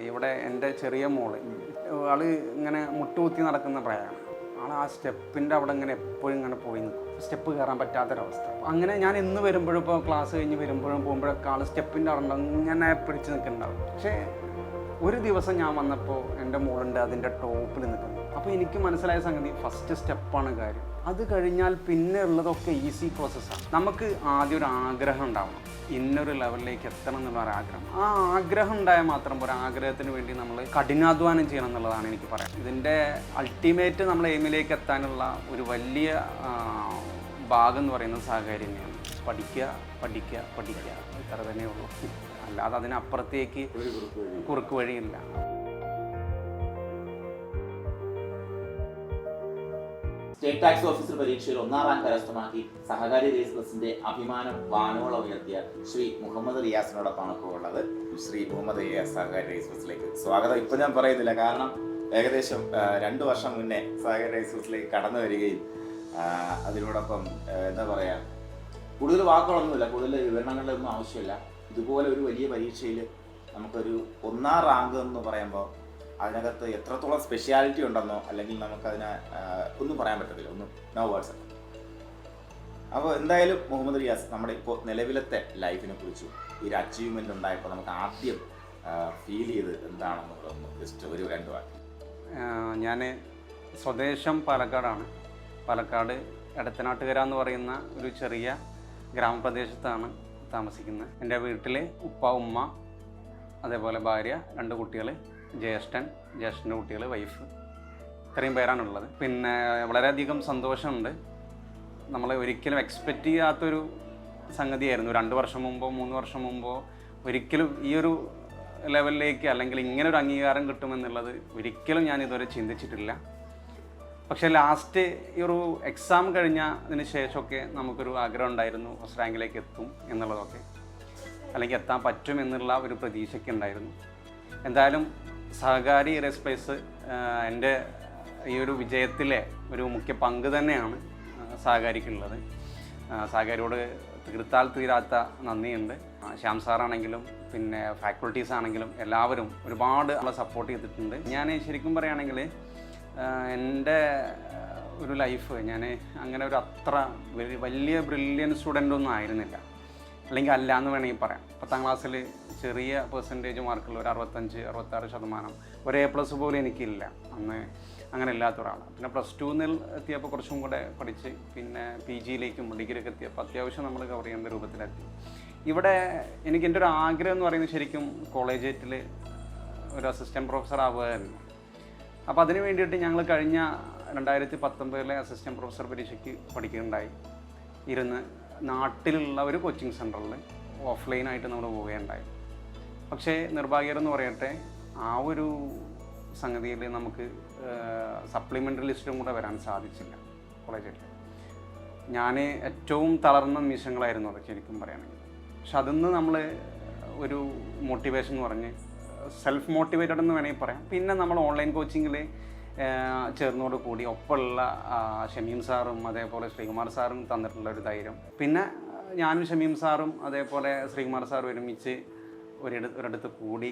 ഇവിടെ എൻ്റെ ചെറിയ മോള് ആള് ഇങ്ങനെ മുട്ടുകുത്തി നടക്കുന്ന പ്രായമാണ്. ആൾ ആ സ്റ്റെപ്പിൻ്റെ അവിടെ ഇങ്ങനെ എപ്പോഴും ഇങ്ങനെ പോയി നിൽക്കും, സ്റ്റെപ്പ് കയറാൻ പറ്റാത്തൊരവസ്ഥ. അങ്ങനെ ഞാൻ ഇന്ന് വരുമ്പോഴും ഇപ്പോൾ ക്ലാസ് കഴിഞ്ഞ് വരുമ്പോഴും പോകുമ്പോഴൊക്കെ ആൾ സ്റ്റെപ്പിൻ്റെ അവിടെ ഇങ്ങനെ പിടിച്ച് നിൽക്കുന്നുണ്ടാവും. പക്ഷേ ഒരു ദിവസം ഞാൻ വന്നപ്പോൾ എൻ്റെ മോളുണ്ട് അതിൻ്റെ ടോപ്പിൽ നിൽക്കുന്നു. അപ്പോൾ എനിക്ക് മനസ്സിലായ സംഗതി ഫസ്റ്റ് സ്റ്റെപ്പാണ് കാര്യം. അത് കഴിഞ്ഞാൽ പിന്നെ ഉള്ളതൊക്കെ ഈസി പ്രോസസ്സാണ്. നമുക്ക് ആദ്യം ഒരു ആഗ്രഹം ഉണ്ടാവണം, ഇന്നൊരു ലെവലിലേക്ക് എത്തണം എന്നുള്ള ഒരു ആഗ്രഹം. ആ ആഗ്രഹം ഉണ്ടായാൽ മാത്രം ഒരു ആഗ്രഹത്തിന് വേണ്ടി നമ്മൾ കഠിനാധ്വാനം ചെയ്യണം എന്നുള്ളതാണ് എനിക്ക് പറയാം. ഇതിൻ്റെ അൾട്ടിമേറ്റ് നമ്മൾ എയിമിലേക്ക് എത്താനുള്ള ഒരു വലിയ ഭാഗം എന്ന് പറയുന്നത് സഹകാരി തന്നെയാണ്. പഠിക്കുക പഠിക്കുക പഠിക്കുക, ഇത്ര തന്നെയുള്ളൂ. അല്ലാതെ അതിനപ്പുറത്തേക്ക് കുറുക്ക് വഴിയില്ല. സ്റ്റേറ്റ് ടാക്സ് ഓഫീസർ പരീക്ഷയിൽ 1ാം റാങ്ക് കരസ്ഥമാക്കി സഹകാരി റേസ് ബസിന്റെ അഭിമാനം വാനോളം ഉയർത്തിയ ശ്രീ മുഹമ്മദ് റിയാസിനോടൊപ്പമാണ് ഇപ്പോൾ ഉള്ളത്. ശ്രീ മുഹമ്മദ് റിയാസ് സഹകാരി റേസ് ബസിലേക്ക് സ്വാഗതം. ഇപ്പൊ ഞാൻ പറയുന്നില്ല, കാരണം ഏകദേശം 2 വർഷം മുന്നേ സഹകാരി റേസ് ബസിലേക്ക് കടന്നു വരികയും അതിനോടൊപ്പം എന്താ പറയാ, കൂടുതൽ വാക്കുകളൊന്നുമില്ല, കൂടുതൽ വിവരണങ്ങളുടെ ഒന്നും ആവശ്യമില്ല. ഇതുപോലെ ഒരു വലിയ പരീക്ഷയിൽ നമുക്കൊരു 1ാം റാങ്ക് എന്ന് പറയുമ്പോൾ അതിനകത്ത് എത്രത്തോളം സ്പെഷ്യാലിറ്റി ഉണ്ടെന്നോ അല്ലെങ്കിൽ നമുക്കതിനെ ഒന്നും പറയാൻ പറ്റത്തില്ല, ഒന്നും നോ വേർഡ്സ്. അപ്പോൾ എന്തായാലും മുഹമ്മദ് റിയാസ്, നമ്മുടെ ഇപ്പോൾ നിലവിലത്തെ ലൈഫിനെ കുറിച്ചും ഈ ഒരു അച്ചീവ്മെൻ്റ് ഉണ്ടായപ്പോൾ നമുക്ക് ആദ്യം ഫീൽ ചെയ്ത് എന്താണെന്നുള്ളതൊന്ന് ജസ്റ്റ് ഒരു 2 വാക്ക്. ഞാൻ സ്വദേശം പാലക്കാടാണ്. പാലക്കാട് എടത്തനാട്ടുകര എന്ന് പറയുന്ന ഒരു ചെറിയ ഗ്രാമപ്രദേശത്താണ് താമസിക്കുന്നത്. എൻ്റെ വീട്ടിൽ ഉപ്പ, ഉമ്മ, അതേപോലെ ഭാര്യ, 2 കുട്ടികൾ, ജ്യേഷ്ഠൻ്റെ കുട്ടികൾ, വൈഫ്, ഇത്രയും പേരാണുള്ളത്. പിന്നെ വളരെയധികം സന്തോഷമുണ്ട്. നമ്മൾ ഒരിക്കലും എക്സ്പെക്റ്റ് ചെയ്യാത്തൊരു സംഗതിയായിരുന്നു. 2 വർഷം മുമ്പോ 3 വർഷം മുമ്പോ ഒരിക്കലും ഈ ഒരു ലെവലിലേക്ക് അല്ലെങ്കിൽ ഇങ്ങനൊരു അംഗീകാരം കിട്ടുമെന്നുള്ളത് ഒരിക്കലും ഞാൻ ഇതുവരെ ചിന്തിച്ചിട്ടില്ല. പക്ഷേ ലാസ്റ്റ് ഈ ഒരു എക്സാം കഴിഞ്ഞതിന് ശേഷമൊക്കെ നമുക്കൊരു ആഗ്രഹം ഉണ്ടായിരുന്നു ഫസ്റ്റ് റാങ്കിലേക്ക് എത്തും എന്നുള്ളതൊക്കെ, അല്ലെങ്കിൽ എത്താൻ പറ്റും എന്നുള്ള ഒരു പ്രതീക്ഷയ്ക്ക് ഉണ്ടായിരുന്നു. എന്തായാലും സഹകാരി എയറോസ്പേസ് എൻ്റെ ഈ ഒരു വിജയത്തിലെ ഒരു മുഖ്യ പങ്ക് തന്നെയാണ് സഹകാരിക്കുള്ളത്. സഹകാരിയോട് തീർത്താൽ തീരാത്ത നന്ദിയുണ്ട്. ശ്യാം സാറാണെങ്കിലും പിന്നെ ഫാക്കൽറ്റീസ് ആണെങ്കിലും എല്ലാവരും ഒരുപാട് നമ്മളെ സപ്പോർട്ട് ചെയ്തിട്ടുണ്ട്. ഞാൻ ശരിക്കും പറയുകയാണെങ്കിൽ എൻ്റെ ഒരു ലൈഫ് ഞാൻ അങ്ങനെ ഒരു അത്ര വലിയ ബ്രില്യൻ സ്റ്റുഡൻ്റ് ഒന്നും ആയിരുന്നില്ല, അല്ലെങ്കിൽ അല്ല എന്ന് വേണമെങ്കിൽ പറയാം. 10ാം ക്ലാസ്സിൽ ചെറിയ പെർസെൻറ്റേജ് മാർക്കുള്ള ഒരു 65-66%, ഒരു A+ പോലും എനിക്കില്ല അന്ന്. അങ്ങനെ ഇല്ലാത്ത ഒരാളാണ്. പിന്നെ +2 എത്തിയപ്പോൾ കുറച്ചും കൂടെ പഠിച്ച് പിന്നെ PGയിലേക്കും ഡിഗ്രിയൊക്കെ എത്തിയപ്പോൾ അത്യാവശ്യം നമ്മൾ കവർ ചെയ്യേണ്ട രൂപത്തിലെത്തി. ഇവിടെ എൻ്റെ ഒരു ആഗ്രഹം എന്ന് പറയുന്നത് ശരിക്കും കോളേജിൽ ഒരു അസിസ്റ്റൻറ്റ് പ്രൊഫസർ ആവുകയായിരുന്നു. അപ്പോൾ അതിന് വേണ്ടിയിട്ട് ഞങ്ങൾ കഴിഞ്ഞ 2019 അസിസ്റ്റൻറ്റ് പ്രൊഫസർ പരീക്ഷയ്ക്ക് പഠിക്കുകയുണ്ടായി. ഇരുന്ന് നാട്ടിലുള്ള ഒരു കോച്ചിങ് സെൻറ്ററിൽ ഓഫ്ലൈനായിട്ട് നമ്മൾ പോവുകയുണ്ടായി. പക്ഷേ നിർഭാഗ്യകരമെന്ന് പറയട്ടെ, ആ ഒരു സംഗതിയിൽ നമുക്ക് സപ്ലിമെൻ്ററി ലിസ്റ്റും കൂടെ വരാൻ സാധിച്ചില്ല കോളേജിൽ. ഞാൻ ഏറ്റവും തളർന്ന നിമിഷങ്ങളായിരുന്നു അത് ശരിക്കും പറയുകയാണെങ്കിൽ. പക്ഷെ അതിന്ന് നമ്മൾ ഒരു മോട്ടിവേഷൻ എന്ന് പറഞ്ഞ് സെൽഫ് മോട്ടിവേറ്റഡ് എന്ന് വേണമെങ്കിൽ പറയാം. പിന്നെ നമ്മൾ ഓൺലൈൻ കോച്ചിങ്ങിൽ ചേർന്നോട് കൂടി ഒപ്പമുള്ള ഷമീം സാറും അതേപോലെ ശ്രീകുമാർ സാറും തന്നിട്ടുള്ള ഒരു ധൈര്യം. പിന്നെ ഞാനും ഷമീം സാറും അതേപോലെ ശ്രീകുമാർ സാറും ഒരുമിച്ച് ഒരിടത്ത് കൂടി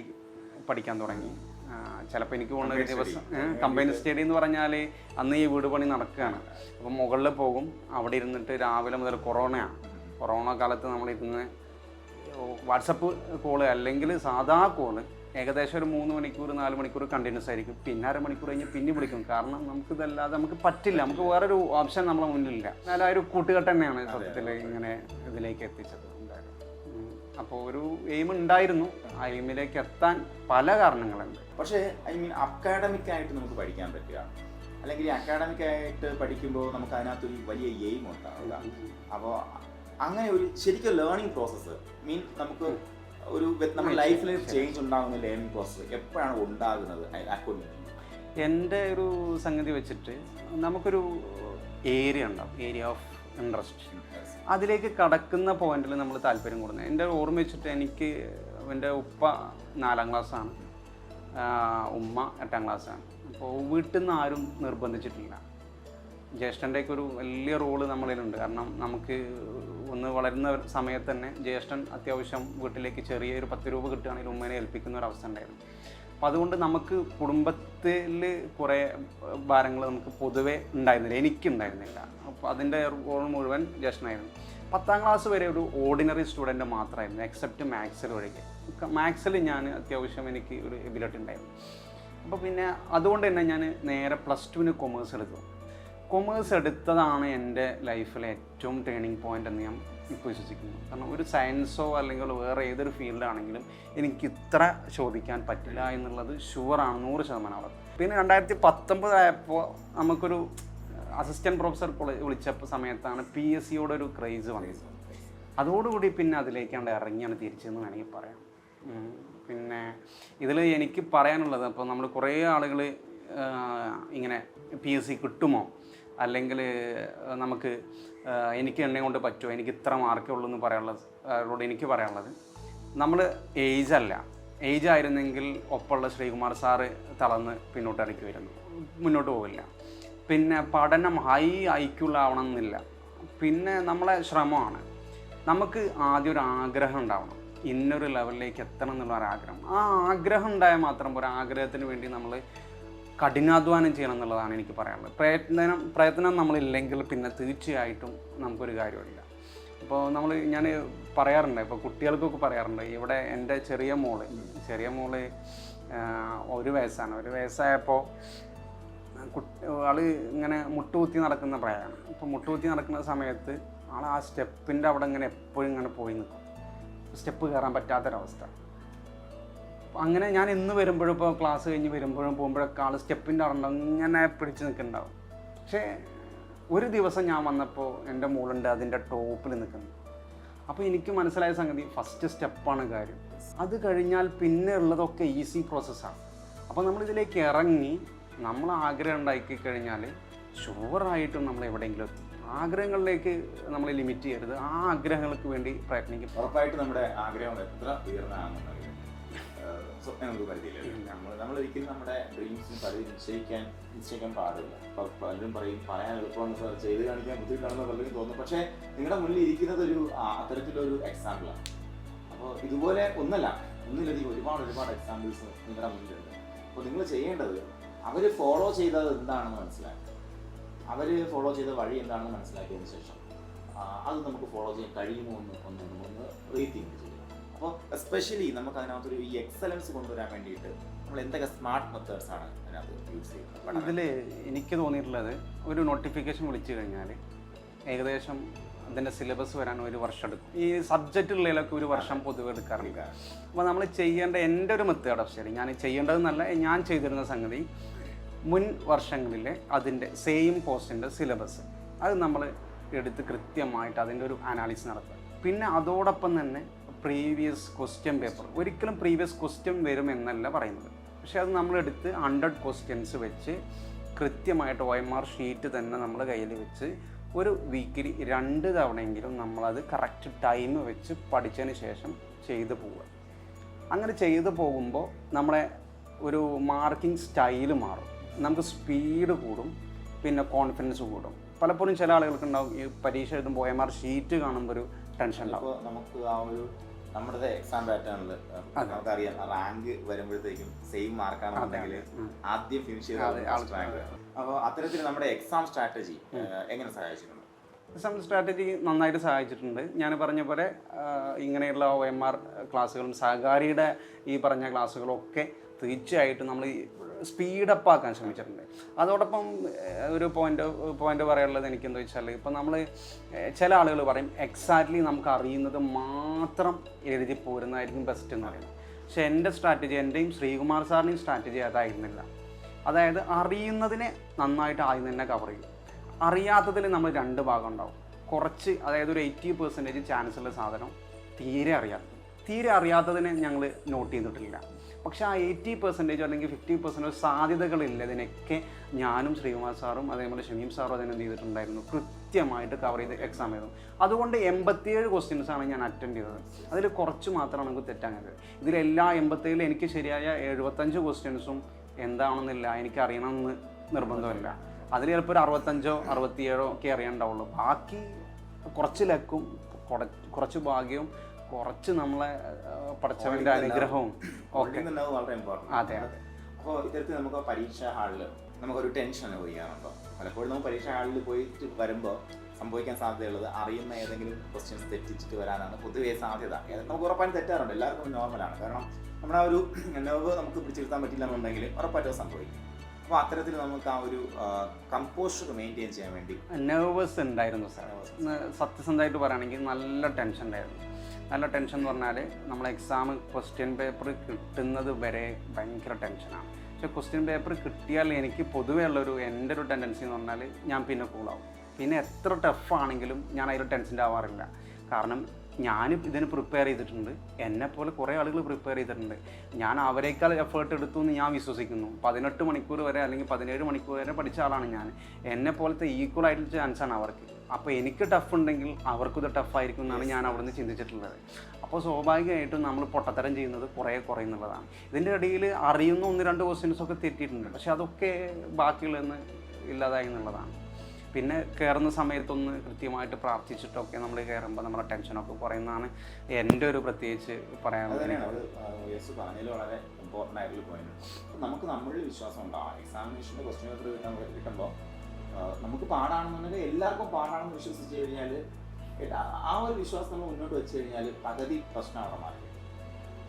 പഠിക്കാൻ തുടങ്ങി. ചിലപ്പോൾ എനിക്ക് തോന്നുന്ന ഒരു ദിവസം കമ്പൈൻ സ്റ്റഡി എന്ന് പറഞ്ഞാൽ അന്ന് ഈ വീട് പണി നടക്കുകയാണ്. അപ്പം മുകളിൽ പോകും, അവിടെ ഇരുന്നിട്ട് രാവിലെ മുതൽ കൊറോണ കാലത്ത് നമ്മളിരുന്ന് വാട്സപ്പ് കോള് അല്ലെങ്കിൽ സാധാ കോള് ഏകദേശം ഒരു 3 മണിക്കൂർ 4 മണിക്കൂർ കണ്ടിന്യൂസ് ആയിരിക്കും. പിന്നെ 1/2 മണിക്കൂർ കഴിഞ്ഞ് പിന്നെ വിളിക്കും. കാരണം നമുക്കിതല്ലാതെ നമുക്ക് പറ്റില്ല, നമുക്ക് വേറൊരു ഓപ്ഷൻ നമ്മളെ മുന്നിലില്ല. എന്നാൽ ആ ഒരു കൂട്ടുകെട്ട് തന്നെയാണ് സത്യത്തിൽ ഇങ്ങനെ ഇതിലേക്ക് എത്തിച്ചത്. അപ്പോൾ ഒരു എയിം ഉണ്ടായിരുന്നു, ആ എയിമിലേക്ക് എത്താൻ പല കാരണങ്ങളുണ്ട്. പക്ഷേ അക്കാഡമിക് ആയിട്ട് നമുക്ക് പഠിക്കാൻ പറ്റുക, അല്ലെങ്കിൽ അക്കാഡമിക് ആയിട്ട് പഠിക്കുമ്പോൾ നമുക്ക് അതിനകത്തൊരു വലിയ എയിം ഉണ്ടാവുക. അപ്പോൾ അങ്ങനെ ഒരു ശരിക്കും ലേണിംഗ് പ്രോസസ്സ് നമുക്ക് ഒരു നമ്മുടെ ലൈഫിൽ ചേഞ്ച് ഉണ്ടാകുന്ന ലേണിംഗ് പ്രോസസ്സ് എപ്പോഴാണ് ഉണ്ടാകുന്നത്? എൻ്റെ ഒരു സംഗതി വെച്ചിട്ട് നമുക്കൊരു ഏരിയ ഉണ്ടാവും, ഏരിയ ഓഫ് ഇൻട്രസ്റ്റ്. അതിലേക്ക് കടക്കുന്ന പോയിന്റിൽ നമ്മൾ താല്പര്യം കൂടുന്നത്. എൻ്റെ ഓർമ്മ വെച്ചിട്ട് എനിക്ക് എൻ്റെ ഉപ്പ 4ാം ക്ലാസ്സാണ്, ഉമ്മ 8ാം ക്ലാസ്സാണ്. അപ്പോൾ വീട്ടിൽ നിന്ന് ആരും നിർബന്ധിച്ചിട്ടില്ല. ജ്യേഷ്ഠൻ്റെയൊക്കെ ഒരു വലിയ റോള് നമ്മളിലുണ്ട്. കാരണം നമുക്ക് ഒന്ന് വളരുന്ന സമയത്ത് തന്നെ ജ്യേഷ്ഠൻ അത്യാവശ്യം വീട്ടിലേക്ക് ചെറിയൊരു 10 രൂപ കിട്ടുകയാണെങ്കിൽ ഉമ്മേനെ ഏൽപ്പിക്കുന്ന ഒരു അവസ്ഥ ഉണ്ടായിരുന്നു. അപ്പോൾ അതുകൊണ്ട് നമുക്ക് കുടുംബത്തിൽ കുറേ ഭാരങ്ങൾ നമുക്ക് പൊതുവേ ഉണ്ടായിരുന്നില്ല, എനിക്കുണ്ടായിരുന്നില്ല. അപ്പോൾ അതിൻ്റെ റോൾ മുഴുവൻ ജ്യേഷ്ഠനായിരുന്നു. 10ാം ക്ലാസ് വരെ ഒരു ഓർഡിനറി സ്റ്റുഡൻറ്റ് മാത്രമായിരുന്നു, എക്സെപ്റ്റ് മാത്സിൽ ഒഴികെ. മാത്സിൽ ഞാൻ അത്യാവശ്യം എനിക്ക് ഒരു എബിലിറ്റി ഉണ്ടായിരുന്നു. അപ്പോൾ പിന്നെ അതുകൊണ്ട് തന്നെ ഞാൻ നേരെ +2 കൊമേഴ്സ് എടുത്തു. കൊമേഴ്സ് എടുത്തതാണ് എൻ്റെ ലൈഫിലെ ഏറ്റവും ടേണിംഗ് പോയിൻ്റ് എന്ന് ഞാൻ ഇപ്പോൾ വിശ്വസിക്കുന്നു. കാരണം ഒരു സയൻസോ അല്ലെങ്കിൽ വേറെ ഏതൊരു ഫീൽഡാണെങ്കിലും എനിക്ക് ഇത്ര ചോദിക്കാൻ പറ്റില്ല എന്നുള്ളത് ഷുവറാണ്, 100%. പിന്നെ 2019 ആയപ്പോൾ നമുക്കൊരു അസിസ്റ്റൻറ്റ് പ്രൊഫസർ വിളിച്ചപ്പോൾ സമയത്താണ് PSCയോടൊരു ക്രേസ് വന്നത്. അതോടുകൂടി പിന്നെ അതിലേക്കാണ്ട് ഇറങ്ങിയാണ് തിരിച്ചെന്ന് വേണമെങ്കിൽ പറയാം. പിന്നെ ഇതിൽ എനിക്ക് പറയാനുള്ളത്, അപ്പോൾ നമ്മൾ കുറേ ആളുകൾ ഇങ്ങനെ PSC കിട്ടുമോ, അല്ലെങ്കിൽ നമുക്ക് എനിക്ക് എന്നെ കൊണ്ട് പറ്റുമോ, എനിക്ക് ഇത്ര മാർക്കേ ഉള്ളൂ എന്ന് പറയാനുള്ളത് എനിക്ക് പറയാനുള്ളത്, നമ്മൾ ഏജ് ആയിരുന്നെങ്കിൽ ഒപ്പമുള്ള ശ്രീകുമാർ സാറ് തളർന്ന് പിന്നോട്ടിറക്കുമായിരുന്നു, മുന്നോട്ട് പോകില്ല. പിന്നെ പഠനം ഹൈ ഐക്യുള്ളാവണം എന്നില്ല. പിന്നെ നമ്മളെ ശ്രമമാണ്. നമുക്ക് ആദ്യം ഒരു ആഗ്രഹം ഉണ്ടാവണം, ഇന്നൊരു ലെവലിലേക്ക് എത്തണം എന്നുള്ള ഒരാഗ്രഹം. ആ ആഗ്രഹം ഉണ്ടായാൽ മാത്രം പോരാ, ആഗ്രഹത്തിന് വേണ്ടി നമ്മൾ കഠിനാധ്വാനം ചെയ്യണം എന്നുള്ളതാണ് എനിക്ക് പറയാനുള്ളത്. പ്രയത്നം നമ്മളില്ലെങ്കിൽ പിന്നെ തീർച്ചയായിട്ടും നമുക്കൊരു കാര്യമില്ല. അപ്പോൾ ഞാൻ പറയാറുണ്ട്, ഇപ്പോൾ കുട്ടികൾക്കൊക്കെ പറയാറുണ്ട്, ഇവിടെ എൻ്റെ ചെറിയ മോള് 1 വയസ്സാണ്. 1 വയസ്സായപ്പോൾ ആൾ ഇങ്ങനെ മുട്ടുകുത്തി നടക്കുന്ന പ്രായമാണ്. അപ്പോൾ മുട്ടുകുത്തി നടക്കുന്ന സമയത്ത് ആൾ ആ സ്റ്റെപ്പിൻ്റെ അവിടെ ഇങ്ങനെ എപ്പോഴും ഇങ്ങനെ പോയി നിൽക്കും, സ്റ്റെപ്പ് കയറാൻ പറ്റാത്തൊരവസ്ഥ. അങ്ങനെ ഞാൻ ഇന്ന് വരുമ്പോഴും, ഇപ്പോൾ ക്ലാസ് കഴിഞ്ഞ് വരുമ്പോഴും പോകുമ്പോഴൊക്കെ ആൾ സ്റ്റെപ്പിൻ്റെ അവിടെ ഉണ്ടാവും, ഇങ്ങനെ പിടിച്ച് നിൽക്കുന്നുണ്ടാവും. പക്ഷേ ഒരു ദിവസം ഞാൻ വന്നപ്പോൾ എൻ്റെ മോളുണ്ട് അതിൻ്റെ ടോപ്പിൽ നിൽക്കുന്നു. അപ്പോൾ എനിക്ക് മനസ്സിലായ സംഗതി, ഫസ്റ്റ് സ്റ്റെപ്പാണ് കാര്യം. അത് കഴിഞ്ഞാൽ പിന്നെ ഉള്ളതൊക്കെ ഈസി പ്രോസസ്സാണ്. അപ്പോൾ നമ്മളിതിലേക്ക് ഇറങ്ങി നമ്മൾ ആഗ്രഹം ഉണ്ടാക്കി കഴിഞ്ഞാൽ ഷുവറായിട്ടും നമ്മൾ എവിടെയെങ്കിലും എത്തും. ആഗ്രഹങ്ങളിലേക്ക് നമ്മൾ ലിമിറ്റ് ചെയ്യരുത്, ആ ആഗ്രഹങ്ങൾക്ക് വേണ്ടി പ്രയത്നിക്കും. ഉറപ്പായിട്ട് നമ്മുടെ ആഗ്രഹം എത്ര ഉയർന്നതാണെന്നറിയാം, സ്വപ്നം നമുക്ക് പരിധിയില്ല. നമ്മളൊരിക്കലും നമ്മുടെ ഡ്രീംസിന് പലരും നിശ്ചയിക്കാൻ പാടില്ല. അപ്പോൾ പലരും പറയും പറയാൻ എളുപ്പമാണ് സാർ, ചെയ്ത് കാണിക്കാൻ ബുദ്ധിമുട്ടാണെന്ന് പലരും തോന്നും. പക്ഷേ നിങ്ങളുടെ മുന്നിൽ ഇരിക്കുന്നത് അത്തരത്തിലൊരു എക്സാമ്പിളാണ്. അപ്പോൾ ഇതുപോലെ ഒന്നിലധികം ഒരുപാട് എക്സാമ്പിൾസ് നിങ്ങളുടെ മുന്നിലുണ്ട്. അപ്പോൾ നിങ്ങൾ ചെയ്യേണ്ടത്, അവർ ഫോളോ ചെയ്തത് എന്താണെന്ന് മനസ്സിലാക്കുക, അവർ ഫോളോ ചെയ്ത വഴി എന്താണെന്ന് മനസ്സിലാക്കിയതിന് ശേഷം അത് നമുക്ക് ഫോളോ ചെയ്യാൻ കഴിയുമോ ഒന്ന് റീതിങ്ക് ചെയ്യുക. അപ്പോൾ എസ്പെഷ്യലി നമുക്ക് അതിനകത്തൊരു ഈ എക്സലൻസ് കൊണ്ടുവരാൻ വേണ്ടിയിട്ട് നമ്മൾ എന്തൊക്കെ സ്മാർട്ട് മെത്തേഡ്സ് ആണ് അതിനകത്ത് യൂസ് ചെയ്യുന്നത്? ഇതിൽ എനിക്ക് തോന്നിയിട്ടുള്ളത്, ഒരു നോട്ടിഫിക്കേഷൻ വിളിച്ചു കഴിഞ്ഞാൽ ഏകദേശം അതിൻ്റെ സിലബസ് വരാൻ 1 വർഷം എടുക്കും. ഈ സബ്ജക്റ്റുകളിലൊക്കെ 1 വർഷം പൊതുവെ എടുക്കാറില്ല. അപ്പോൾ നമ്മൾ ചെയ്യേണ്ട എൻ്റെ ഒരു മെത്തേഡ്, ശരി ഞാൻ ചെയ്യേണ്ടതെന്നല്ല, ഞാൻ ചെയ്തിരുന്ന സംഗതി, മുൻ വർഷങ്ങളിലെ അതിൻ്റെ സെയിം പോസ്റ്റിൻ്റെ സിലബസ് അത് നമ്മൾ എടുത്ത് കൃത്യമായിട്ട് അതിൻ്റെ ഒരു അനാലിസിസ് നടത്തുക. പിന്നെ അതോടൊപ്പം തന്നെ പ്രീവിയസ് ക്വസ്റ്റ്യൻ പേപ്പർ, ഒരിക്കലും പ്രീവിയസ് ക്വസ്റ്റ്യൻ വരുമെന്നല്ല പറയുന്നത്, പക്ഷേ അത് നമ്മളെടുത്ത് 100 ക്വസ്റ്റ്യൻസ് വെച്ച് കൃത്യമായിട്ട് OMR ഷീറ്റ് തന്നെ നമ്മൾ കയ്യിൽ വെച്ച് ഒരു വീക്കിലി 2 തവണയെങ്കിലും നമ്മളത് കറക്റ്റ് ടൈം വെച്ച് പഠിച്ചതിന് ശേഷം ചെയ്തു പോവുക. അങ്ങനെ ചെയ്തു പോകുമ്പോൾ നമ്മളെ ഒരു മാർക്കിംഗ് സ്റ്റൈല് മാറും, നമുക്ക് സ്പീഡ് കൂടും, പിന്നെ കോൺഫിഡൻസ് കൂടും. പലപ്പോഴും ചില ആളുകൾക്കുണ്ടാവും ഈ പരീക്ഷ എഴുതുമ്പോൾ OMR ഷീറ്റ് കാണുമ്പോൾ ഒരു ടെൻഷൻ ഉണ്ടാവും. നമുക്ക് ആ ഒരു നമ്മുടെ എക്സാം പാറ്റേണിൽ നമുക്കറിയാം, റാങ്ക് വരുമ്പോഴത്തേക്കും സെയിം മാർക്കാണെന്നുണ്ടെങ്കിൽ ആദ്യം ഫിനിഷ് ചെയ്ത റാങ്ക്. അപ്പോൾ അത്തരത്തിൽ നമ്മുടെ എക്സാം സ്ട്രാറ്റജി എങ്ങനെ സഹായിച്ചിട്ടുണ്ട്? എക്സാം സ്ട്രാറ്റജി നന്നായിട്ട് സഹായിച്ചിട്ടുണ്ട്. ഞാൻ പറഞ്ഞ പോലെ ഇങ്ങനെയുള്ള OMR ക്ലാസ്സുകളും സഹകാരിയുടെ ഈ പറഞ്ഞ ക്ലാസ്സുകളൊക്കെ തീർച്ചയായിട്ടും നമ്മൾ സ്പീഡപ്പ് ആക്കാൻ ശ്രമിച്ചിട്ടുണ്ട്. അതോടൊപ്പം ഒരു പോയിന്റ് പറയാനുള്ളത് എനിക്കെന്താ വെച്ചാൽ, ഇപ്പം നമ്മൾ ചില ആളുകൾ പറയും എക്സാക്ട്ലി നമുക്ക് അറിയുന്നത് മാത്രം എഴുതി പോരുന്നതായിരിക്കും ബെസ്റ്റ് എന്ന് പറയുന്നത്. പക്ഷെ എൻ്റെ സ്ട്രാറ്റജി, എൻ്റെയും ശ്രീകുമാർ സാറിൻ്റെയും സ്ട്രാറ്റജി അതായിരുന്നില്ല. അതായത് അറിയുന്നതിനെ നന്നായിട്ട് ആദ്യം തന്നെ കവർ ചെയ്യും, അറിയാത്തതിൽ നമ്മൾ 2 ഭാഗം ഉണ്ടാവും. കുറച്ച്, അതായത് ഒരു 80% ചാൻസുള്ള സാധനം തീരെ അറിയാത്തതിനെ ഞങ്ങൾ നോട്ട് ചെയ്തിട്ടില്ല. പക്ഷേ ആ 80% അല്ലെങ്കിൽ 50% സാധ്യതകളില്ല, ഇതിനൊക്കെ ഞാനും ശ്രീകുമാർ സാറും അതേപോലെ ഷമീം സാറും അതിനെന്ത് ചെയ്തിട്ടുണ്ടായിരുന്നു, കൃത്യമായിട്ട് കവർ ചെയ്ത് എക്സാം ചെയ്തു. അതുകൊണ്ട് 87 ക്വസ്റ്റ്യൻസാണ് ഞാൻ അറ്റൻഡ് ചെയ്തത്. അതിൽ കുറച്ച് മാത്രമാണ് നമുക്ക് തെറ്റാഞ്ഞത്. ഇതിലെല്ലാ 87 എനിക്ക് ശരിയായ 75 ക്വസ്റ്റ്യൻസും എന്താണെന്നില്ല, എനിക്ക് അറിയണമെന്ന് നിർബന്ധമില്ല. അതിൽ ചിലപ്പോൾ ഒരു 65 67 ഒക്കെ അറിയാനുണ്ടാവുള്ളൂ. ബാക്കി കുറച്ച് ലക്കും കുറച്ച് ഭാഗ്യവും കുറച്ച് നമ്മളെ പഠിച്ചവൻ്റെ അനുഗ്രഹവും ഒക്കെ. വളരെ ഇമ്പോർട്ടൻ്റ്. അതെ അതെ. അപ്പോൾ ഇത്തരത്തിൽ നമുക്ക് പരീക്ഷാ ഹാളിൽ നമുക്കൊരു ടെൻഷൻ അനുഭവിക്കാറുണ്ടോ? പലപ്പോഴും നമുക്ക് പരീക്ഷാ ഹാളിൽ പോയിട്ട് വരുമ്പോൾ സംഭവിക്കാൻ സാധ്യതയുള്ളത് അറിയുന്ന ഏതെങ്കിലും ക്വസ്റ്റ്യൻസ് തെറ്റിച്ചിട്ട് വരാനാണ് പൊതുവേ സാധ്യത. നമുക്ക് ഉറപ്പായും തെറ്റാറുണ്ട്, എല്ലാവർക്കും നോർമലാണ്. കാരണം നമ്മുടെ ആ ഒരു നെർവ് നമുക്ക് പിടിച്ചിരുത്താൻ പറ്റില്ല എന്നുണ്ടെങ്കിൽ ഉറപ്പായിട്ടും സംഭവിക്കും. അപ്പോൾ അത്തരത്തിൽ നമുക്ക് ആ ഒരു കമ്പോഷർ മെയിൻറ്റെയിൻ ചെയ്യാൻ വേണ്ടി. നെർവസ് ഉണ്ടായിരുന്നു സാർ. സത്യസന്ധമായിട്ട് പറയുകയാണെങ്കിൽ നല്ല ടെൻഷൻ ഉണ്ടായിരുന്നു. നല്ല ടെൻഷൻ എന്ന് പറഞ്ഞാൽ നമ്മൾ എക്സാം ക്വസ്റ്റ്യൻ പേപ്പർ കിട്ടുന്നത് വരെ ഭയങ്കര ടെൻഷനാണ്. പക്ഷേ ക്വസ്റ്റ്യൻ പേപ്പർ കിട്ടിയാൽ എനിക്ക് പൊതുവേ ഉള്ളൊരു എൻ്റെ ഒരു ടെൻഡൻസി എന്ന് പറഞ്ഞാൽ ഞാൻ പിന്നെ കൂളാവും. പിന്നെ എത്ര ടഫാണെങ്കിലും ഞാൻ അതിൽ ടെൻഷൻ്റെ ആവാറില്ല. കാരണം ഞാൻ ഇതിന് പ്രിപ്പയർ ചെയ്തിട്ടുണ്ട്, എന്നെപ്പോലെ കുറേ ആളുകൾ പ്രിപ്പയർ ചെയ്തിട്ടുണ്ട്. ഞാൻ അവരേക്കാൾ എഫേർട്ട് എടുത്തു എന്ന് ഞാൻ വിശ്വസിക്കുന്നു. 18 മണിക്കൂർ വരെ അല്ലെങ്കിൽ 17 മണിക്കൂർ വരെ പഠിച്ച ആളാണ് ഞാൻ. എന്നെപ്പോലത്തെ ഈക്വൽ ആയിട്ടുള്ള ചാൻസാണ് അവർക്ക്. അപ്പോൾ എനിക്ക് ടഫ് ഉണ്ടെങ്കിൽ അവർക്കും ഇത് ടഫായിരിക്കും എന്നാണ് ഞാൻ അവിടുന്ന് ചിന്തിച്ചിട്ടുള്ളത്. അപ്പോൾ സ്വാഭാവികമായിട്ടും നമ്മൾ പൊട്ടത്തരം ചെയ്യുന്നത് കുറയുന്നുള്ളതാണ്. ഇതിൻ്റെ ഇടയിൽ അറിയുന്ന 1-2 ക്വസ്റ്റ്യൻസൊക്കെ തെറ്റിയിട്ടുണ്ട്, പക്ഷെ അതൊക്കെ ബാക്കിയുള്ളതെന്ന് ഇല്ലാതായി എന്നുള്ളതാണ്. പിന്നെ കയറുന്ന സമയത്തൊന്ന് കൃത്യമായിട്ട് പ്രാർത്ഥിച്ചിട്ടൊക്കെ നമ്മൾ കയറുമ്പോൾ നമ്മുടെ ടെൻഷനൊക്കെ കുറയുന്നതാണ് എൻ്റെ ഒരു പ്രത്യേകിച്ച് പറയാനുള്ളത്. വളരെ ഇമ്പോർട്ടൻ്റ് ആയിട്ടുള്ള പോയിന്റ്. നമുക്ക് നമ്മളിൽ വിശ്വാസം ഉണ്ടാവും. എക്സാമിനേഷൻ്റെ ക്വസ്റ്റ്യൻ പേപ്പർ കിട്ടുമ്പോൾ നമുക്ക് പാടാണെന്നുണ്ടെങ്കിൽ എല്ലാവർക്കും പാടാണെന്ന് വിശ്വസിച്ച് കഴിഞ്ഞാൽ ആ ഒരു വിശ്വാസം നമ്മൾ മുന്നോട്ട് വെച്ച് കഴിഞ്ഞാൽ പകുതി പ്രശ്നം അവിടെ മാറി.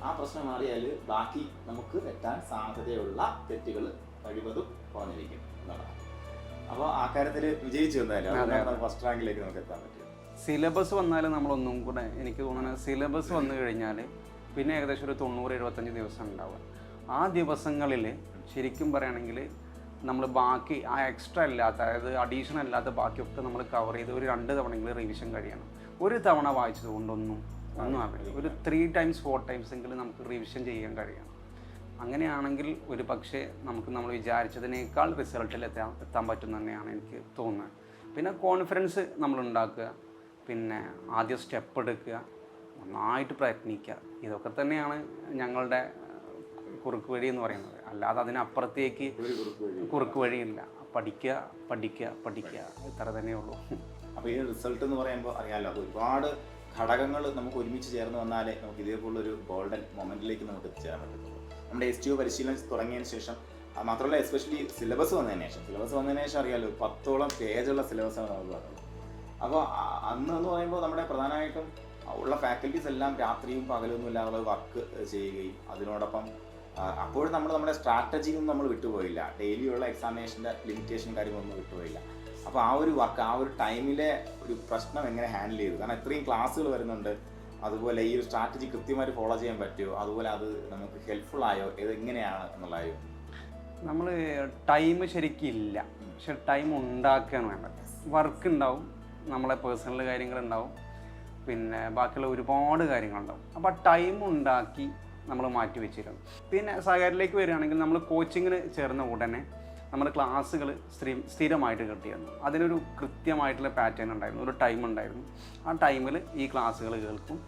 ആ പ്രശ്നം മാറിയാൽ ബാക്കി നമുക്ക് തെറ്റാൻ സാധ്യതയുള്ള തെറ്റുകൾ കഴിവതും കുറഞ്ഞിരിക്കും എന്നുള്ളതാണ്. അപ്പോൾ ആ കാര്യത്തിൽ വിജയിച്ചു വന്നാലും ഫസ്റ്റ് റാങ്കിലേക്ക് നമുക്ക് എത്താൻ പറ്റും. സിലബസ് വന്നാൽ നമ്മളൊന്നും കൂടെ എനിക്ക് തോന്നുന്നത് സിലബസ് വന്നു കഴിഞ്ഞാൽ പിന്നെ ഏകദേശം ഒരു 90-75 ദിവസം ഉണ്ടാവുക. ആ ദിവസങ്ങളിൽ ശരിക്കും പറയുകയാണെങ്കിൽ നമ്മൾ ബാക്കി ആ എക്സ്ട്രാ അല്ലാത്ത, അതായത് അഡീഷണൽ അല്ലാത്ത ബാക്കിയൊക്കെ നമ്മൾ കവർ ചെയ്ത് ഒരു 2 തവണയെങ്കിലും റിവിഷൻ കഴിയണം. ഒരു തവണ വായിച്ചത് കൊണ്ടൊന്നും അറിയില്ല. ഒരു 3 times 4 times എങ്കിലും നമുക്ക് റിവിഷൻ ചെയ്യാൻ കഴിയണം. അങ്ങനെയാണെങ്കിൽ ഒരു പക്ഷേ നമുക്ക് നമ്മൾ വിചാരിച്ചതിനേക്കാൾ റിസൾട്ടിൽ എത്താൻ പറ്റും തന്നെയാണ് എനിക്ക് തോന്നുന്നത്. പിന്നെ കോൺഫിഡൻസ് നമ്മൾ ഉണ്ടാക്കുക, പിന്നെ ആദ്യം സ്റ്റെപ്പ് എടുക്കുക, നന്നായിട്ട് പ്രയത്നിക്കുക. ഇതൊക്കെ തന്നെയാണ് ഞങ്ങളുടെ കുറുക്ക് വഴി എന്ന് പറയുന്നത്. അല്ലാതെ അതിനപ്പുറത്തേക്ക് കുറുക്ക് വഴിയില്ല. പഠിക്കുക ഇത്ര തന്നെയുള്ളൂ. അപ്പോൾ ഈ റിസൾട്ട് എന്ന് പറയുമ്പോൾ അറിയാമല്ലോ, അത് ഒരുപാട് ഘടകങ്ങൾ നമുക്ക് ഒരുമിച്ച് ചേർന്ന് വന്നാലേ നമുക്ക് ഇതേപോലൊരു ഗോൾഡൻ മൊമെൻറ്റിലേക്ക് നമുക്ക് എത്തിച്ചേരാൻ പറ്റത്തുള്ളൂ. നമ്മുടെ STO പരിശീലനം തുടങ്ങിയതിന് ശേഷം, മാത്രമല്ല എസ്പെഷ്യലി സിലബസ് വന്നതിന് ശേഷം അറിയാമല്ലോ 10ഓളം പേജുള്ള സിലബസാണ് നമുക്ക് പറഞ്ഞത്. അപ്പോൾ അന്ന് എന്ന് പറയുമ്പോൾ നമ്മുടെ പ്രധാനമായിട്ടും ഉള്ള ഫാക്കൽറ്റീസ് എല്ലാം രാത്രിയും പകലൊന്നും ഇല്ലാതെ വർക്ക് ചെയ്യുകയും അതിനോടൊപ്പം അപ്പോഴും നമ്മുടെ സ്ട്രാറ്റജിയൊന്നും നമ്മൾ വിട്ടുപോയില്ല. ഡെയിലിയുള്ള എക്സാമിനേഷൻ്റെ ലിമിറ്റേഷൻ കാര്യങ്ങളൊന്നും വിട്ടുപോയില്ല. അപ്പോൾ ആ ഒരു വർക്ക്, ആ ഒരു ടൈമിലെ ഒരു പ്രശ്നം എങ്ങനെ ഹാൻഡിൽ ചെയ്തു? കാരണം ഇത്രയും ക്ലാസ്സുകൾ വരുന്നുണ്ട്, അതുപോലെ ഈ ഒരു സ്ട്രാറ്റജി കൃത്യമായിട്ട് ഫോളോ ചെയ്യാൻ പറ്റുമോ, അതുപോലെ അത് നമുക്ക് ഹെൽപ്ഫുൾ ആയോ, ഇതെങ്ങനെയാണ് എന്നുള്ളതായോ? നമ്മൾ ടൈം ശരിക്കും ഇല്ല, പക്ഷെ ടൈം ഉണ്ടാക്കുകയാണ് വേണ്ടത്. വർക്ക് ഉണ്ടാവും, നമ്മളെ പേഴ്സണൽ കാര്യങ്ങളുണ്ടാവും, പിന്നെ ബാക്കിയുള്ള ഒരുപാട് കാര്യങ്ങളുണ്ടാവും. അപ്പോൾ ആ ടൈം ഉണ്ടാക്കി നമ്മൾ മാറ്റി വെച്ചിരുന്നു. പിന്നെ സഹകാരിലേക്ക് വരികയാണെങ്കിൽ നമ്മൾ കോച്ചിങ്ങിന് ചേർന്ന ഉടനെ നമ്മുടെ ക്ലാസ്സുകൾ സ്ഥിരമായിട്ട് കിട്ടിയിരുന്നു. അതിനൊരു കൃത്യമായിട്ടുള്ള പാറ്റേൺ ഉണ്ടായിരുന്നു, ഒരു ടൈം ഉണ്ടായിരുന്നു. ആ ടൈമിൽ ഈ ക്ലാസ്സുകൾ കേൾക്കും.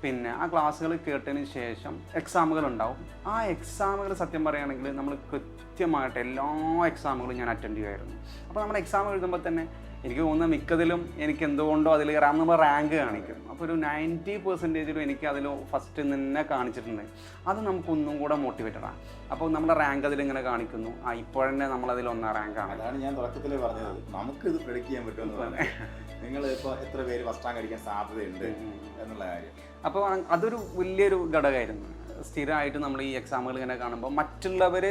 പിന്നെ ആ ക്ലാസ്സുകൾ കേട്ടതിന് ശേഷം എക്സാമുകൾ ഉണ്ടാവും. ആ എക്സാമുകൾ സത്യം പറയുകയാണെങ്കിൽ നമ്മൾ കൃത്യമായിട്ട് എല്ലാ എക്സാമുകളും ഞാൻ അറ്റൻഡ് ചെയ്യുമായിരുന്നു. അപ്പോൾ നമ്മുടെ എക്സാം എഴുതുമ്പോൾ തന്നെ എനിക്ക് തോന്നുന്ന മിക്കതിലും എനിക്ക് എന്തുകൊണ്ടോ അതിൽ നമ്മൾ റാങ്ക് കാണിക്കും. അപ്പോൾ ഒരു 90% എനിക്ക് അതിൽ ഫസ്റ്റ് തന്നെ കാണിച്ചിട്ടുണ്ട്. അത് നമുക്കൊന്നും കൂടെ മോട്ടിവേറ്റഡാണ്. അപ്പോൾ നമ്മുടെ റാങ്ക് അതിലിങ്ങനെ കാണിക്കുന്നു. ഇപ്പോഴന്നെ നമ്മളതിൽ 1ാം റാങ്കാണ്. അതാണ് ഞാൻ തുടക്കത്തിൽ പറഞ്ഞത്, നമുക്കിത് പ്രെഡിക്റ്റ് ചെയ്യാൻ പറ്റുമെന്ന് പറഞ്ഞത്. നിങ്ങൾ ഇപ്പോൾ എത്ര പേര് ഫസ്റ്റ് റാങ്ക് അടിക്കാൻ സാധ്യതയുണ്ട് എന്നുള്ള കാര്യം. അപ്പോൾ അതൊരു വലിയൊരു ഘടകമായിരുന്നു. സ്ഥിരമായിട്ട് നമ്മൾ ഈ എക്സാമുകൾ ഇങ്ങനെ കാണുമ്പോൾ മറ്റുള്ളവർ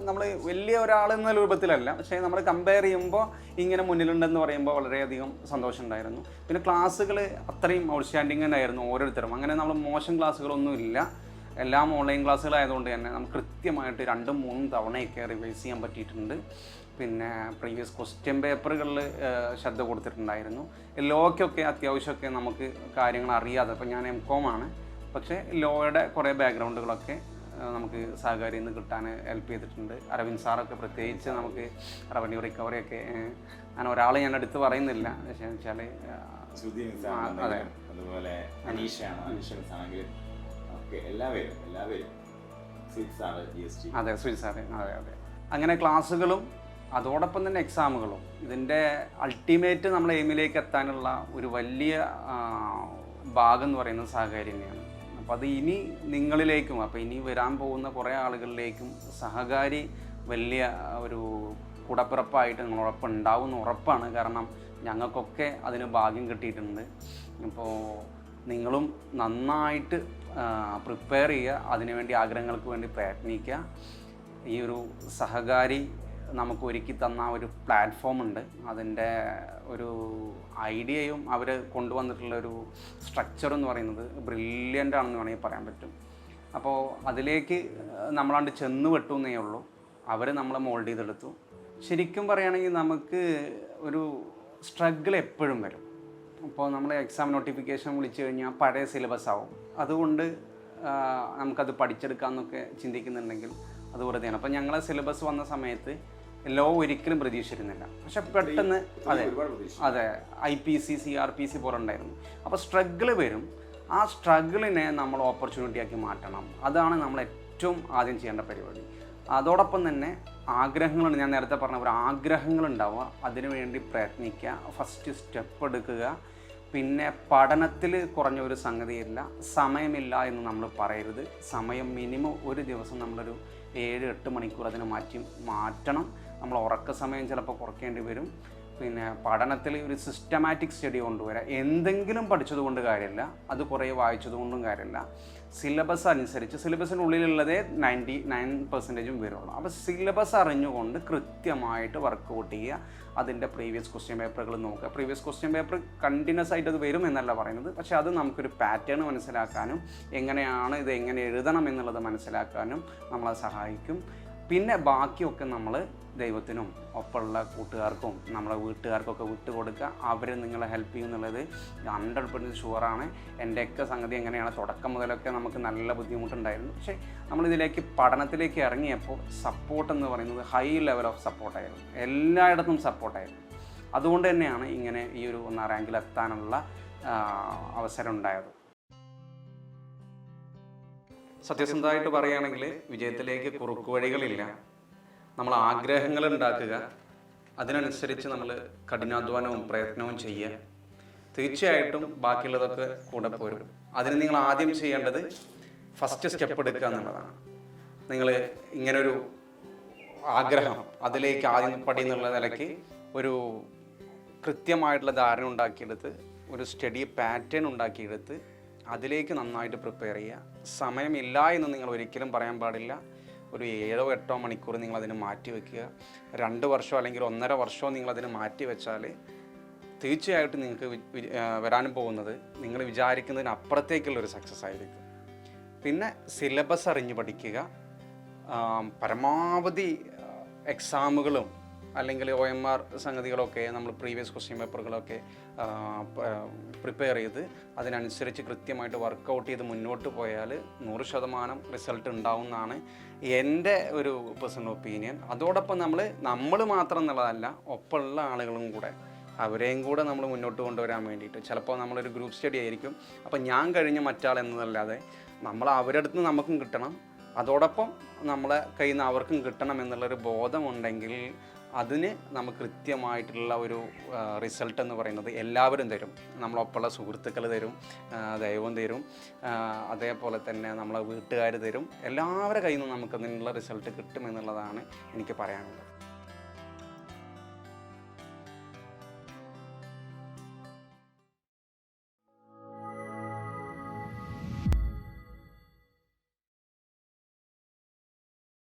നമ്മൾ വലിയ ഒരാളെന്ന രൂപത്തിലല്ല, പക്ഷേ നമ്മൾ കമ്പയർ ചെയ്യുമ്പോൾ ഇങ്ങനെ മുന്നിലുണ്ടെന്ന് പറയുമ്പോൾ വളരെയധികം സന്തോഷമുണ്ടായിരുന്നു. പിന്നെ ക്ലാസ്സുകൾ അത്രയും ഔട്ട്സ്റ്റാൻഡിങ് തന്നെയായിരുന്നു ഓരോരുത്തരും. അങ്ങനെ നമ്മൾ മോശം ക്ലാസ്സുകളൊന്നും ഇല്ല. എല്ലാം ഓൺലൈൻ ക്ലാസ്സുകളായതുകൊണ്ട് തന്നെ നമുക്ക് കൃത്യമായിട്ട് 2-3 തവണയൊക്കെ റിവൈസ് ചെയ്യാൻ പറ്റിയിട്ടുണ്ട്. പിന്നെ പ്രീവിയസ് ക്വസ്റ്റ്യൻ പേപ്പറുകളിൽ ശ്രദ്ധ കൊടുത്തിട്ടുണ്ടായിരുന്നു. ലോയ്ക്കൊക്കെ അത്യാവശ്യമൊക്കെ നമുക്ക് കാര്യങ്ങൾ അറിയാതെ, ഇപ്പോൾ ഞാൻ MCOM ആണ്, പക്ഷേ ലോയുടെ കുറേ ബാക്ക്ഗ്രൗണ്ടുകളൊക്കെ നമുക്ക് സഹകാരിയിൽ നിന്ന് കിട്ടാൻ ഹെൽപ്പ് ചെയ്തിട്ടുണ്ട്. അരവിന്ദ് സാറൊക്കെ പ്രത്യേകിച്ച് നമുക്ക് റവന്യൂ റിക്കവറിയൊക്കെ, ഞാൻ ഒരാളെ ഞാൻ എടുത്ത് പറയുന്നില്ല, പക്ഷേ വെച്ചാൽ അതെ, അതുപോലെ അതെ സ്വിച്ച് സാറ്, അതെ. അങ്ങനെ ക്ലാസ്സുകളും അതോടൊപ്പം തന്നെ എക്സാമുകളും ഇതിൻ്റെ അൾട്ടിമേറ്റ് നമ്മൾ എയിമിലേക്ക് എത്താനുള്ള ഒരു വലിയ ഭാഗം എന്ന് പറയുന്നത് സഹകാരി തന്നെയാണ്. അപ്പോൾ അത് ഇനി നിങ്ങളിലേക്കും, അപ്പോൾ ഇനി വരാൻ പോകുന്ന കുറേ ആളുകളിലേക്കും സഹകാരി വലിയ ഒരു കൂടപ്പിറപ്പായിട്ട് നിങ്ങളോടൊപ്പം ഉണ്ടാവുമെന്ന് ഉറപ്പാണ്. കാരണം ഞങ്ങൾക്കൊക്കെ അതിന് ഭാഗ്യം കിട്ടിയിട്ടുണ്ട്. അപ്പോൾ നിങ്ങളും നന്നായിട്ട് പ്രിപ്പയർ ചെയ്യുക, അതിനുവേണ്ടി ആഗ്രഹങ്ങൾക്ക് വേണ്ടി പ്രയത്നിക്കുക. ഈ ഒരു സഹകാരി നമുക്ക് ഒരുക്കി തന്ന ഒരു പ്ലാറ്റ്ഫോം ഉണ്ട്, അതിൻ്റെ ഒരു ഐഡിയയും അവർ കൊണ്ടുവന്നിട്ടുള്ള ഒരു സ്ട്രക്ചർ എന്ന് പറയുന്നത് ബ്രില്യൻ്റ് ആണെന്ന് വേണമെങ്കിൽ പറയാൻ പറ്റും. അപ്പോൾ അതിലേക്ക് നമ്മളാണ്ട് ചെന്ന് വെട്ടുന്നേ ഉള്ളൂ. അവർ നമ്മളെ മോൾഡ് ചെയ്തെടുത്തു. ശരിക്കും പറയുകയാണെങ്കിൽ നമുക്ക് ഒരു സ്ട്രഗിൾ എപ്പോഴും വരും. അപ്പോൾ നമ്മൾ എക്സാം നോട്ടിഫിക്കേഷൻ വിളിച്ചു കഴിഞ്ഞാൽ പഴയ സിലബസ് ആവും. അതുകൊണ്ട് നമുക്കത് പഠിച്ചെടുക്കാമെന്നൊക്കെ ചിന്തിക്കുന്നുണ്ടെങ്കിൽ അത് വെറുതെയാണ്. അപ്പോൾ ഞങ്ങളെ സിലബസ് വന്ന സമയത്ത് ലോ ഒരിക്കലും പ്രതീക്ഷിച്ചിരുന്നില്ല. പക്ഷെ പെട്ടെന്ന് അതെ IPC CRPC പോലെ ഉണ്ടായിരുന്നു. അപ്പോൾ സ്ട്രഗിൾ വരും. ആ സ്ട്രഗിളിനെ നമ്മൾ ഓപ്പർച്യൂണിറ്റി ആക്കി മാറ്റണം. അതാണ് നമ്മൾ ഏറ്റവും ആദ്യം ചെയ്യേണ്ട പരിപാടി. അതോടൊപ്പം തന്നെ ആഗ്രഹങ്ങളുണ്ട്, ഞാൻ നേരത്തെ പറഞ്ഞ ഒരു ആഗ്രഹങ്ങളുണ്ടാവുക, അതിനുവേണ്ടി പ്രയത്നിക്കുക, ഫസ്റ്റ് സ്റ്റെപ്പ് എടുക്കുക. പിന്നെ പഠനത്തിൽ കുറഞ്ഞ ഒരു സംഗതിയില്ല, സമയമില്ല എന്ന് നമ്മൾ പറയരുത്. സമയം മിനിമം ഒരു ദിവസം നമ്മളൊരു 7-8 മണിക്കൂർ അതിന് മാറ്റണം. നമ്മൾ ഉറക്ക സമയം ചിലപ്പോൾ കുറയ്ക്കേണ്ടി വരും. പിന്നെ പഠനത്തിൽ ഒരു സിസ്റ്റമാറ്റിക് സ്റ്റഡി കൊണ്ടുവരാം. എന്തെങ്കിലും പഠിച്ചതുകൊണ്ട് കാര്യമില്ല, അത് കുറേ വായിച്ചതുകൊണ്ടും കാര്യമില്ല. സിലബസ് അനുസരിച്ച് സിലബസിനുള്ളിലുള്ളതേ 99% വരുള്ളൂ. അപ്പോൾ സിലബസ് അറിഞ്ഞുകൊണ്ട് കൃത്യമായിട്ട് വർക്കൗട്ട് ചെയ്യുക. അതിൻ്റെ പ്രീവിയസ് ക്വസ്റ്റ്യൻ പേപ്പറുകൾ നോക്കുക. പ്രീവിയസ് ക്വസ്റ്റ്യൻ പേപ്പർ കണ്ടിന്യൂസ് ആയിട്ട് അത് വരും എന്നല്ല പറയുന്നത്, പക്ഷേ അത് നമുക്കൊരു പാറ്റേൺ മനസ്സിലാക്കാനും എങ്ങനെയാണ് ഇത് എങ്ങനെ എഴുതണം എന്നുള്ളത് മനസ്സിലാക്കാനും നമ്മളെ സഹായിക്കും. പിന്നെ ബാക്കിയൊക്കെ നമ്മൾ ദൈവത്തിനും ഒപ്പമുള്ള കൂട്ടുകാർക്കും നമ്മളെ വീട്ടുകാർക്കൊക്കെ വിട്ടുകൊടുക്കുക. അവർ നിങ്ങളെ ഹെൽപ്പ് ചെയ്യും എന്നുള്ളത് 100% ഷുവറാണ്. എൻ്റെയൊക്കെ സംഗതി എങ്ങനെയാണ്, തുടക്കം മുതലൊക്കെ നമുക്ക് നല്ല ബുദ്ധിമുട്ടുണ്ടായിരുന്നു. പക്ഷേ നമ്മളിതിലേക്ക് പഠനത്തിലേക്ക് ഇറങ്ങിയപ്പോൾ സപ്പോർട്ട് എന്ന് പറയുന്നത് ഹൈ ലെവൽ ഓഫ് സപ്പോർട്ടായിരുന്നു. എല്ലായിടത്തും സപ്പോർട്ടായിരുന്നു. അതുകൊണ്ട് തന്നെയാണ് ഇങ്ങനെ ഈ ഒരു 1ാം റാങ്കിൽ എത്താനുള്ള അവസരം ഉണ്ടായത്. സത്യസന്ധമായിട്ട് പറയുകയാണെങ്കിൽ വിജയത്തിലേക്ക് കുറുക്കു വഴികളില്ല. നമ്മൾ ആഗ്രഹങ്ങൾ ഉണ്ടാക്കുക, അതിനനുസരിച്ച് നമ്മൾ കഠിനാധ്വാനവും പ്രയത്നവും ചെയ്യുക. തീർച്ചയായിട്ടും ബാക്കിയുള്ളതൊക്കെ കൂടെ പോരും. അതിന് നിങ്ങൾ ആദ്യം ചെയ്യേണ്ടത് ഫസ്റ്റ് സ്റ്റെപ്പ് എടുക്കുക എന്നുള്ളതാണ്. നിങ്ങൾ ഇങ്ങനൊരു ആഗ്രഹം, അതിലേക്ക് ആദ്യം പടി എന്നുള്ള നിലയ്ക്ക് ഒരു കൃത്യമായിട്ടുള്ള ധാരണ ഉണ്ടാക്കിയെടുത്ത്, ഒരു സ്റ്റഡി പാറ്റേൺ ഉണ്ടാക്കിയെടുത്ത് അതിലേക്ക് നന്നായിട്ട് പ്രിപ്പയർ ചെയ്യുക. സമയമില്ല എന്ന് നിങ്ങൾ ഒരിക്കലും പറയാൻ പാടില്ല. ഒരു 7-8 മണിക്കൂർ നിങ്ങളതിന് മാറ്റി വയ്ക്കുക. 2 വർഷമോ അല്ലെങ്കിൽ 1.5 വർഷമോ നിങ്ങളതിന് മാറ്റി വെച്ചാൽ തീർച്ചയായിട്ടും നിങ്ങൾക്ക് വരാനും പോകുന്നത് നിങ്ങൾ വിചാരിക്കുന്നതിന് അപ്പുറത്തേക്കുള്ളൊരു സക്സസ് ആയിരിക്കും. പിന്നെ സിലബസ് അറിഞ്ഞ് പഠിക്കുക. പരമാവധി എക്സാമുകളും അല്ലെങ്കിൽ OMR സംഗതികളൊക്കെ നമ്മൾ പ്രീവിയസ് ക്വസ്റ്റ്യൻ പേപ്പറുകളൊക്കെ പ്രിപ്പയർ ചെയ്ത് അതിനനുസരിച്ച് കൃത്യമായിട്ട് വർക്കൗട്ട് ചെയ്ത് മുന്നോട്ട് പോയാൽ 100% റിസൾട്ട് ഉണ്ടാവും എന്നാണ് എൻ്റെ ഒരു പേഴ്സണൽ ഒപ്പീനിയൻ. അതോടൊപ്പം നമ്മൾ മാത്രം എന്നുള്ളതല്ല, ഒപ്പമുള്ള ആളുകളും കൂടെ, അവരെയും കൂടെ നമ്മൾ മുന്നോട്ട് കൊണ്ടുവരാൻ വേണ്ടിയിട്ട്. ചിലപ്പോൾ നമ്മളൊരു ഗ്രൂപ്പ് സ്റ്റഡി ആയിരിക്കും, അപ്പോൾ ഞാൻ കഴിഞ്ഞ മറ്റാൾ എന്നതല്ലാതെ നമ്മൾ അവരുടെ അടുത്ത് നമുക്കും കിട്ടണം, അതോടൊപ്പം നമ്മളെ കയ്യിൽ നിന്ന് അവർക്കും കിട്ടണം എന്നുള്ളൊരു ബോധമുണ്ടെങ്കിൽ അതിന് നമുക്ക് കൃത്യമായിട്ടുള്ള ഒരു റിസൾട്ട് എന്ന് പറയുന്നത് എല്ലാവരും തരും. നമ്മളൊപ്പമുള്ള സുഹൃത്തുക്കൾ തരും, ദൈവം തരും, അതേപോലെ തന്നെ നമ്മളെ വീട്ടുകാർ തരും. എല്ലാവരുടെ കയ്യിൽ നിന്നും നമുക്ക് അതിനുള്ള റിസൾട്ട് കിട്ടുമെന്നുള്ളതാണ് എനിക്ക് പറയാനുള്ളത്.